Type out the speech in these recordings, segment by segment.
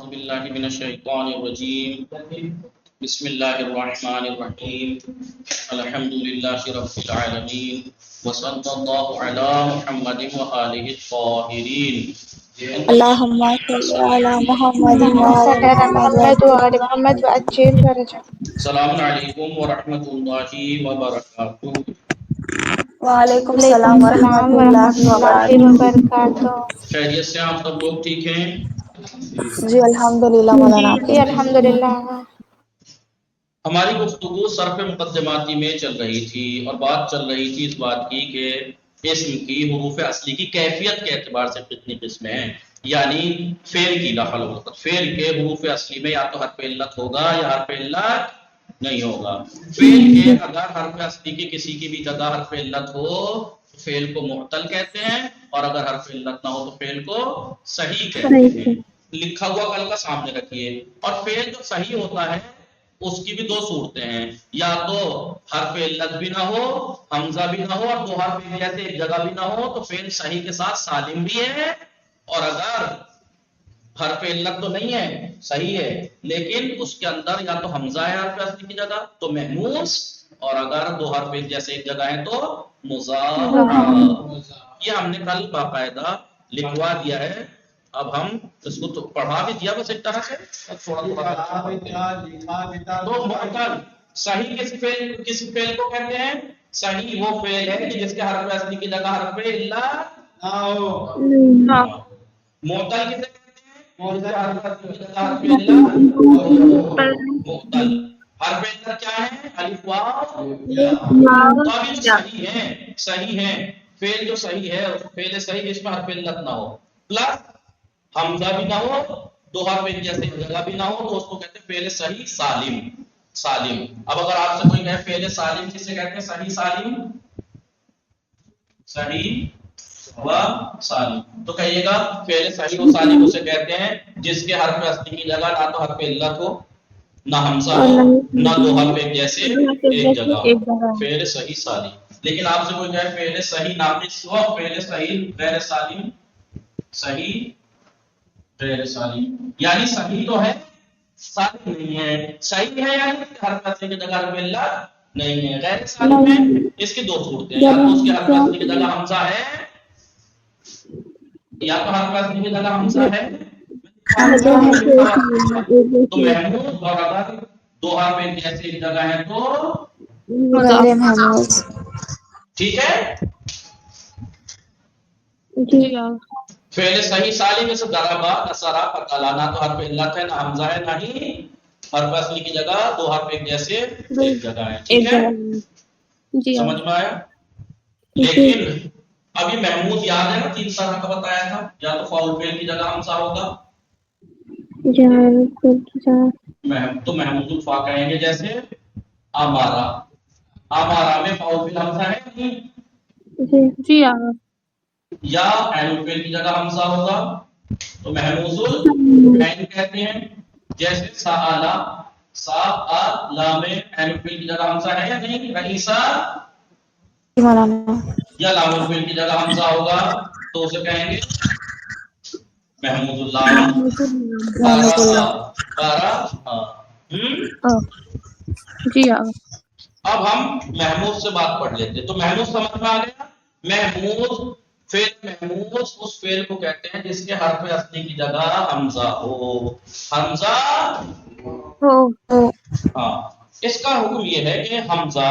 أعوذ بالله من الشيطان الرجيم بسم الله الرحمن الرحيم الحمد لله رب العالمين وصلى الله على محمد وآله الطاهرين اللهم صل على محمد اللهم وعلى صل على محمد محمد وآل محمد وعجل فرجه. السلام عليكم ورحمة الله وبركاته. وعلیکم وعلیکم السلام السلام ورحمۃ اللہ ورحمۃ اللہ وبرکاتہ. وبرکاتہ. خیریت سے آپ سب لوگ ٹھیک ہیں؟ جی الحمدللہ مولانا. جی الحمدللہ. ہماری گفتگو صرف مقدماتی میں چل رہی تھی اور بات چل رہی تھی اس بات کی کہ اسم کی حروف اصلی کی کیفیت کے اعتبار سے کتنی قسمیں ہیں، یعنی فعل کی لحل وقت فعل کے حروف اصلی میں یا تو حرف علت ہوگا یا حرف علت نہیں ہوگا. فعل کے اگر حرف اصلی کی کسی کی بھی جگہ حرف علت ہو تو فعل کو معطل کہتے ہیں، اور اگر حرف علت نہ ہو تو فعل کو صحیح کہتے ہیں. لکھا ہوا کل کا سامنے رکھیے. اور فعل جو صحیح ہوتا ہے اس کی بھی دو صورتیں ہیں، یا تو حرف علت بھی نہ ہو، حمزہ بھی نہ ہو اور دو حرف جیسے ایک جگہ بھی نہ ہو تو فعل صحیح کے ساتھ سالم بھی ہے، اور اگر حرف علت تو نہیں ہے صحیح ہے لیکن اس کے اندر یا تو حمزہ ہے حرف اصلی کی جگہ تو محموس، اور اگر دو حرف جیسے ایک جگہ ہے تو مضاعف. یہ ہم نے کل باقاعدہ لکھوا دیا ہے. اب ہم اس کو تو پڑھا بھی دیا بس ایک طرح سے تھوڑا تھوڑا تو معطل صحیح کس فعل کو کہتے ہیں؟ صحیح وہ فعل ہے کہ جس کے حرف اصلی کی جگہ حرف علت نہ ہو. معطل کسے کہتے ہیں؟ جس کے حرف اصلی کی جگہ حرف علت معطل. حرف علت کیا ہے؟ الف واو یا. تو اب یہ جو صحیح ہے فعل جو صحیح ہے فعل صحیح جس میں حرف علت نہ ہو پلس حمزہ بھی نہ ہو، دو حرف ایک جیسے جگہ بھی نہ ہو تو اس کو کہتے ہیں فعل صحیح سالم. اب اگر آپ سے کوئی کہے فعل سالم کسے کہتے ہیں؟ صحیح سالم و سالم تو کہیے گا فعل صحیح و سالم اسے کہتے ہیں جس کے حرف اصلی کی جگہ نہ تو حرف علت ہو، نہ حمزہ ہو، نہ دو حرف ایک جیسے ایک جگہ ہو. فعل صحیح سالم. لیکن آپ سے کوئی کہے فعل صحیح ناقص و فعل صحیح غیر سالم، صحیح غیر سالم یعنی صحیح تو ہے سالم نہیں ہے. صحیح ہے یعنی حرف اصلی کی جگہ حرف علت نہیں ہے. غیر سالم ہے اس کی دو صورتیں ہیں، یا تو اس کے حرف اصلی کی جگہ حمزہ ہے یا تو حرف اصلی کی جگہ حمزہ ہے تو محمود، اور اگر دو حرف ایک جیسے ایک جگہ ہے تو غیر محموز. ٹھیک ہے. جی فعل صحیح سالم میں سے ضربا نصرا قتلا نہ تو حرف علت ہے نہ حمزہ ہے نہ ہی حرف اصلی کی جگہ دو حرف ایک جیسے ایک جگہ ہے. ٹھیک ہے سمجھ میں آیا. لیکن ابھی محمود یاد ہے نا 3 طرح کا بتایا تھا، یا تو فاؤل فعل کی جگہ حمزہ ہوگا تو محمود الفا کہیں گے جیسے امارا میں فاؤل فعل حمزہ ہے نہیں، جی یا عین الفعل کی جگہ حمزہ ہوگا تو محموز العین کہتے ہیں. جیسے سآلا میں عین الفعل کی جگہ حمزہ ہے یا نہیں؟ رئیسا مولانا یا لام الفعل کی جگہ حمزہ ہوگا تو اسے کہیں گے محمود اللہ. محمد اللہ. جی اب ہم محمود سے بات پڑھ لیتے ہیں. تو محمود سمجھ میں آ گیا. محمود اس فعل کو کہتے ہیں جس کے حرف اصلی کی جگہ حمزہ ہو. حمزہ ہاں اس کا حکم یہ ہے کہ حمزہ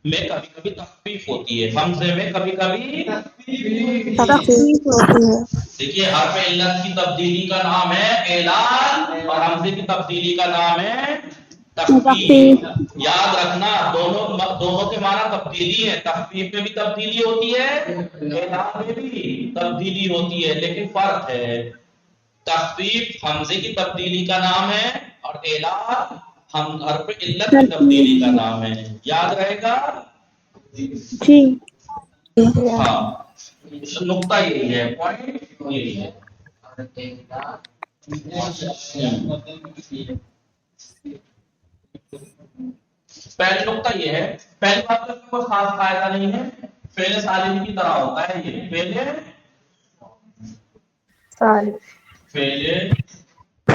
میں کبھی کبھی تخفیف ہوتی ہے، حمزے میں کبھی کبھی تخفیف ہوتی ہے. دیکھیے حرف علت کی تبدیلی کا نام ہے اعلان اور حمزے کی تبدیلی کا نام ہے تخفیف. یاد رکھنا دونوں کے معنی تبدیلی ہے. تخفیف میں بھی تبدیلی ہوتی ہے، اعلان میں بھی تبدیلی ہوتی ہے، لیکن فرق ہے. تخفیف حمزے کی تبدیلی کا نام ہے اور اعلان حرف علت کی تبدیلی کا نام ہے. یاد رہے گا. جی ہاں نقطہ یہی ہے، پوائنٹ یہی ہے. پہلا نقطہ یہ ہے، پہلی بات تو کوئی خاص فائدہ نہیں ہے، فعل سالم کی طرح ہوتا ہے. یہ فعل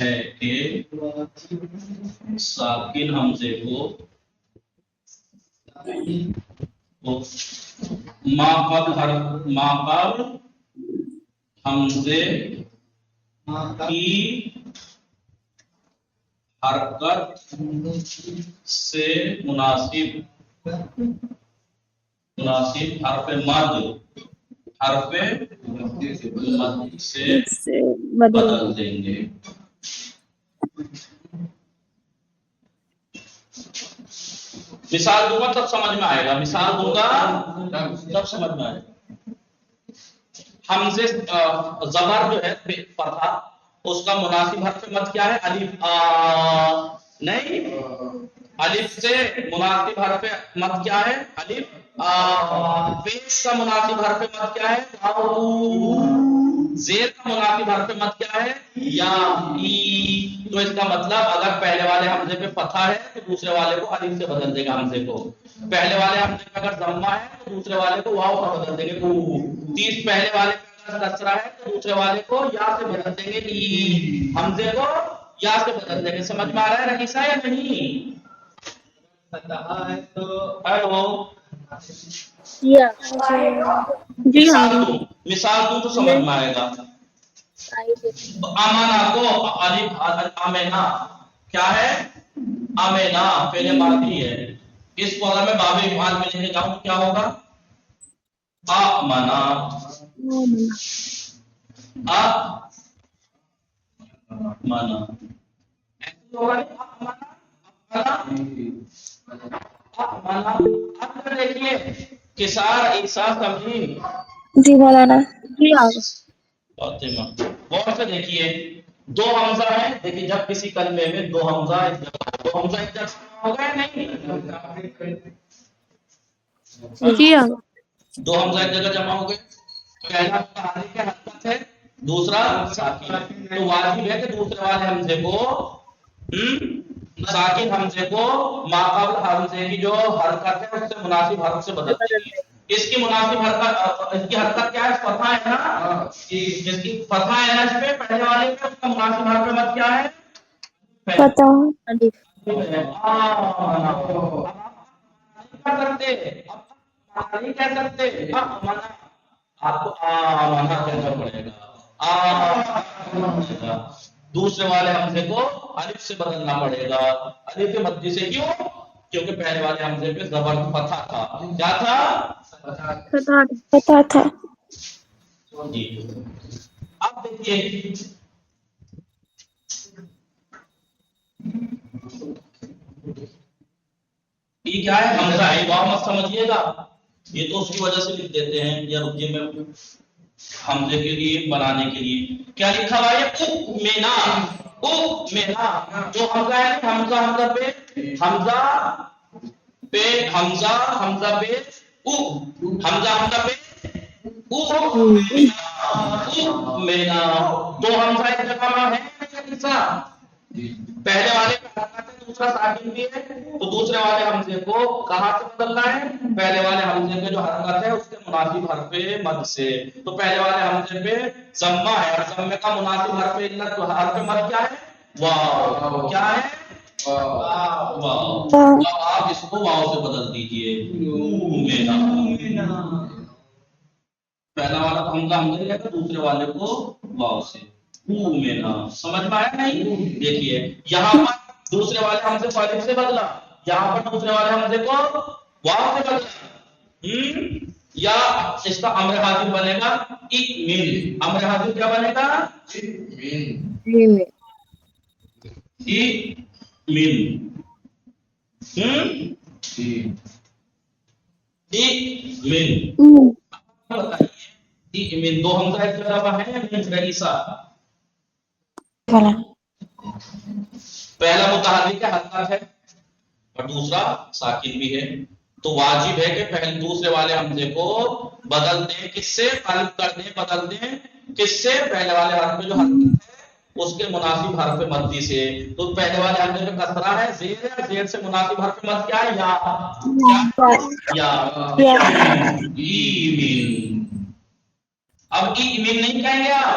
ہے کہ ساکن حمزے کو ما قبل حمزے کی حرکت سے مناسب حرف مد سے بدل دیں گے. مثال دوں گا تب سمجھ میں آئے گا. مثال دوں گا تب سمجھ میں آئے گا. حمزے زبر جو ہے فتحہ اس کا مناسب حرف مد کیا ہے؟ الف آ. نہیں، الف سے مناسب حرف مد کیا ہے؟ الف آ. پیش کا مناسب حرف مد کیا ہے؟ واو. زیر کا مناسب حرف مد کیا ہے؟ یا ای. تو اس کا مطلب اگر پہلے والے حمزے پہ فتحہ ہے تو دوسرے والے کو الف سے بدل دے گا حمزے کو. پہلے والے حمزے پہ اگر ضمہ ہے تو دوسرے والے کو واو سے بدل دیں گے. پہلے والے پہ اگر کسرہ ہے تو دوسرے والے کو یا سے بدل دیں گے. حمزے کو یا سے بدل دیں گے. سمجھ میں آ رہا ہے رئیسہ یا نہیں؟ ہیلو. مثال دوں تو سمجھ میں آئے گا. آمنا کو الف آمنا کیا ہے؟ آمنا فعل ماضی ہے. اس کو اگر میں باب افعال میں لے کے جاؤں تو کیا ہوگا؟ آمنا. آمنا ایسے ہوگا نہیں. آمنا. اب دیکھیے کسار احساس سمجھی. جی مولانا. فاطمہ غور سے دیکھیے دو حمزہ ہے. دیکھیے جب کسی کلمے میں دو حمزہ ایک جگہ ہوگا یا نہیں؟ دو حمزہ ایک جگہ جمع ہو گئے. پہلا متحرک ہے حرکت ہے، دوسرا ساکن ہے. تو واجب ہے کہ دوسرے والے حمزے کو ساکن حمزے کو ما قبل حمزے کی جو حرکت ہے اس سے مناسب حرف سے بدل دیں گے. اس کی مناسب حرکت، اس کی حرکت کیا ہے؟ فتحہ ہے نا. جس کی فتحہ ہے نا اس پہ پہلے والے پہ اس کا مناسب حرف مد کیا ہے؟ فتح. نہیں کہہ سکتے. آپ کو آمنا کہنا پڑے گا. دوسرے والے حمزے کو الف سے بدلنا پڑے گا. الف مدی سے. کیوں؟ کیونکہ پہلے والے حمزے پہ زبر فتحہ تھا. کیا تھا؟ فتح تھا. جی. اب دیکھیے یہ کیا ہے؟ حمزہ ہے. واو مت سمجھیے گا. یہ تو اس کی وجہ سے لکھ دیتے ہیں یا رکیے میں حمزے کے لیے بنانے کے لیے کیا لکھا ہوا ہے؟ اؤمنا. اؤمنا جو حمزہ ہے حمزہ پہ حمزہ پہ حمزہ پہ او حمزہ پہ اؤمنا. دو حمزہ ایک جگہ میں ہے. پہلے والے پہ حرکت ہے، دوسرا ساکن بھی ہے. تو دوسرے والے حمزے کو کہاں سے بدلنا ہے؟ پہلے والے حمزے پہ جو حرکت ہے اس کے مناسب حرف مد سے. تو پہلے والے حمزے پہ ضمہ ہے اور ضمے کا مناسب حرف علت حرف مد کیا ہے؟ واو. کیا ہے؟ واو. اب آپ اس کو واو سے بدل دیجئے. پہلا والا حمزہ رہے گا دوسرے والے کو واو سے. سمجھ میں آیا نہیں؟ دیکھیے یہاں پر دوسرے والے حمزے کو الف سے بدلا، یہاں پر دوسرے والے حمزے کو واو سے بدلا. یا اس کا امر حاضر بنے گا ایمن. امر حاضر کیا بنے گا؟ ایمن. ایمن دو حمزہ ایک جگہ ہے رئیسہ. پہلا متحرک حرکت ہے اور دوسرا ساکن بھی ہے. تو واجب ہے کہ پہلے دوسرے والے حمزے کو بدل دیں. کس سے؟ قلب کر دیں، بدل دیں. کس سے؟ پہلے والے حرف میں جو حرکت ہے اس کے مناسب حرف مدی سے. تو پہلے والے حمزے میں کسرہ ہے، زیر ہے. زیر سے مناسب حرف مد کیا ہے؟ یا. ایمن. اب ایمن نہیں کہیں گے آپ.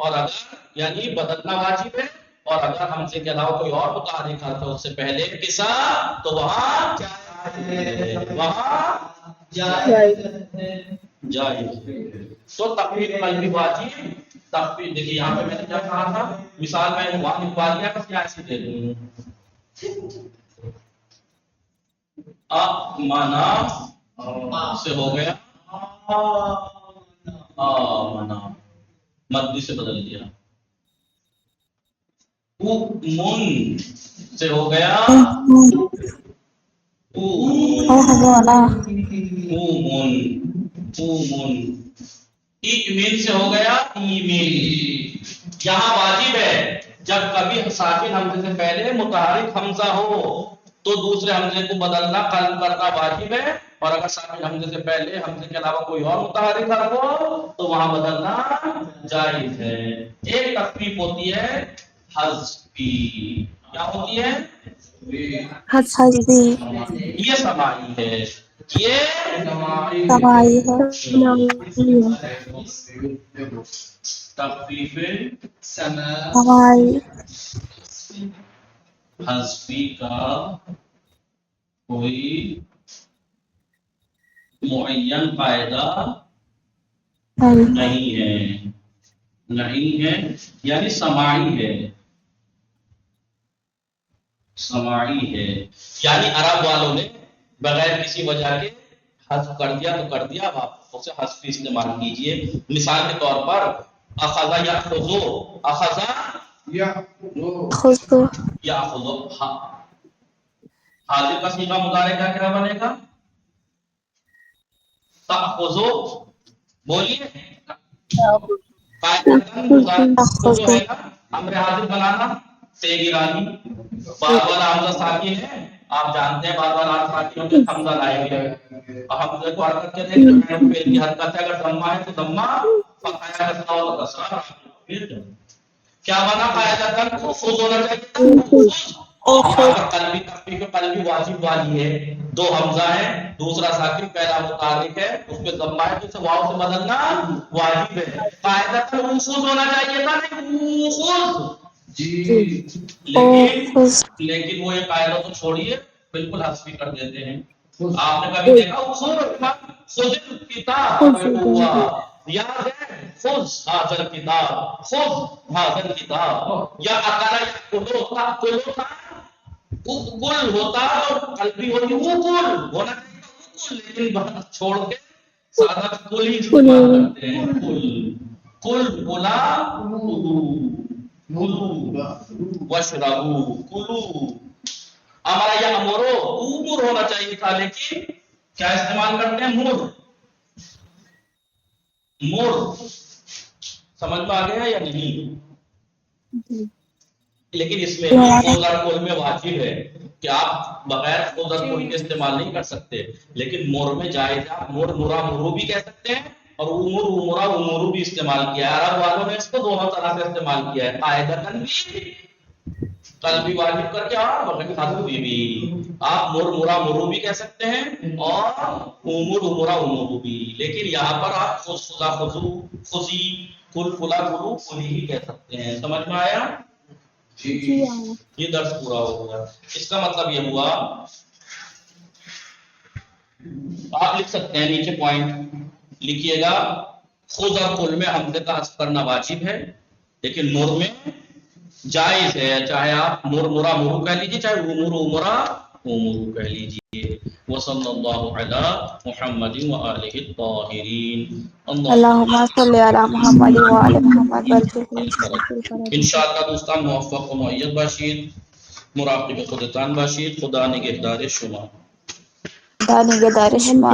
اور اگر یعنی بدلنا واجب ہے، اور اگر حمزے کے علاوہ کوئی اور متحرک حرف ہے اس سے پہلے کسا تو وہاں جائز ہے۔ تو تخفیف قلبی واجب، تخفیف دیکھیے یہاں پہ میں نے کیا کہا تھا، مثال میں وہاں لکھوا دیا بس یہاں ایسے دے دوں منا سے ہو گیا منا، مدی سے بدل دیا، من سے ہو گیا ایمن سے ہو گیا ایمن۔ یہاں واجب ہے جب کبھی ساکن حمزے سے پہلے متحرک حمزہ ہو تو دوسرے حمزے کو بدلنا قلب کرنا واجب ہے، اور اگر ساکن حمزے سے پہلے حمزے کے علاوہ کوئی اور متحرک حرف ہو تو وہاں بدلنا جائز ہے۔ ایک تخفیف ہوتی ہے حذفی، کیا ہوتی ہے؟ حذفی، یہ سماعی ہے، یہ سماعی ہے، تخفیف سماعی، حذفی کا کوئی معین قاعدہ نہیں ہے، یعنی سماعی ہے، سماعی ہے، یعنی عرب والوں نے بغیر کسی وجہ کے حذف کر دیا تو کر دیا، آپ اسے حذفی استعمال کیجئے۔ مثال کے طور پر اخذ یاخذو، اخذ خذو، یاخذو، حاضر کا صیغہ مضارع کا کیا بنے گا؟ تأخذو، بولیے خذو ہے نا، امر حاضر بنانا سے گرانی، بار بار حمزہ ساکن ہے، آپ جانتے ہیں بار بار آپ ساکن میں حمزہ لائیں گے، اور حمزے کو حرکت کے دیں گے، فعل کی حرکت ہے، اگر ضمہ ہے تو ضمہ، فتحہ ہے تو کسرہ، کیا بنا قاعدہ خذ ہونا چاہیے، اور یہاں پر قلبی تخفیف قلبی واجب والی ہے، دو حمزہ ہے، دوسرا ساکن، پہلا متحرک ہے، اس پہ ضمہ ہے، تو اسے واو سے بدلنا واجب ہے۔ قاعدہ خذ ہونا چاہیے تھا، نہیں خذ، لیکن وہ یہ قاعدہ تو چھوڑیے، بالکل حذفی کر دیتے ہیں۔ آپ نے کبھی دیکھا خذ الکتاب، یاد ہے خذ ھذا الکتاب، خذ ھذا الکتاب، یا اکل یاکلو، تاکلو تھا، کل ہوتا اور قلبی ہوتی، وہ کل ہونا چاہیے، لیکن بات چھوڑ کے سادہ کل ہی استعمال کرتے ہیں، کل کلا کلو واشربو کلو، ہمارا یہ امرو امور ہونا چاہیے تھا، لیکن کیا استعمال کرتے ہیں؟ مر، مر، سمجھ میں آ گیا یا نہیں؟ لیکن اس میں خذ اور کل میں واجب ہے کہ آپ بغیر خذ اور کل کے استعمال نہیں کر سکتے، لیکن مر میں جائز ہے، آپ مر مرا مرو بھی کہہ سکتے ہیں، اور امور امورا امورو بھی استعمال کیا ہے، عرب والوں نے اس کو دونوں طرح سے استعمال کیا ہے، قاعدتاً بھی قلبی واجب کر کے اور بغیر حذفی بھی، آپ مر مرا مرو بھی کہہ سکتے ہیں اور امور امورا امورو بھی، لیکن یہاں پر آپ خذ خذا خذو خذی کل کلا کلو کلی ہی کہہ سکتے ہیں۔ سمجھ میں آیا؟ یہ درس پورا ہو گیا۔ اس کا مطلب یہ ہوا، آپ لکھ سکتے ہیں نیچے پوائنٹ لکھیے گا، خذ اور کل میں حمزے کا حذف کرنا واجب ہے، لیکن مر میں جائز ہے، چاہے آپ مر مرا مرو کہہ لیجیے، چاہے امور امورا امورو کہہ لیجیے۔ وصلی اللہ علی محمد وآلہ الطاہرین، اللہم صلی علی محمد وآل محمد انشاءاللہ دوستان موفق و مؤید باشید، مراقب خودتان باشید، خدا نگهدار شما، خدا نگہدار شما۔